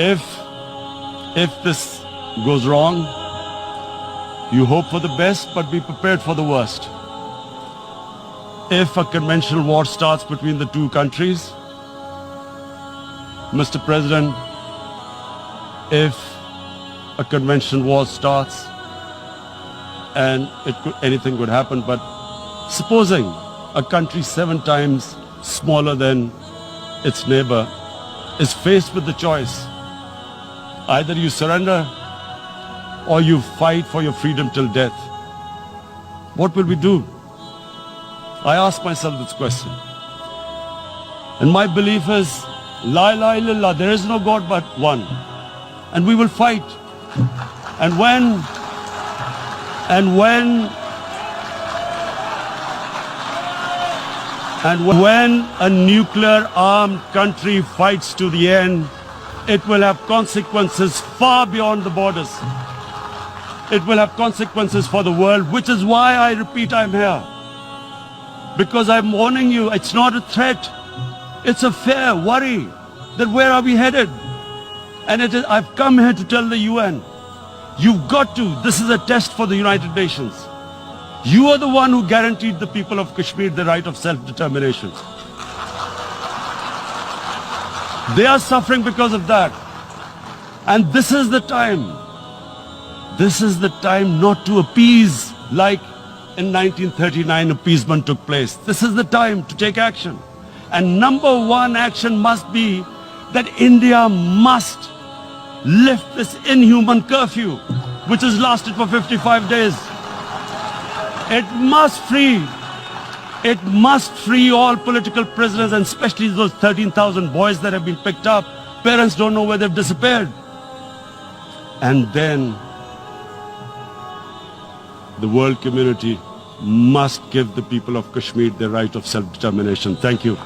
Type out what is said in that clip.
If this goes wrong, you hope for the best, but be prepared for the worst. If a conventional war starts between the two countries, Mr. President, if a conventional war starts, and anything could happen, but supposing a country 7 times smaller than its neighbor is faced with the choice, either you surrender or you fight for your freedom till death, what will we do? I ask myself this question. And my belief is, La ilaha illallah, there is no God but one. And we will fight. And when a nuclear armed country fights to the end, it will have consequences far beyond the borders. It will have consequences for the world, which is why I repeat I'm here. Because I'm warning you, it's not a threat. It's a fair worry that where are we headed? And I've come here to tell the UN, you've got to, this is a test for the United Nations. You are the one who guaranteed the people of Kashmir the right of self-determination. They are suffering because of that. And this is the time. This is the time not to appease like in 1939 appeasement took place. This is the time to take action. And number one action must be that India must lift this inhuman curfew, which has lasted for 55 days. It must free all political prisoners, and especially those 13,000 boys that have been picked up. Parents don't know where they've disappeared. And then the world community must give the people of Kashmir the right of self-determination. Thank you.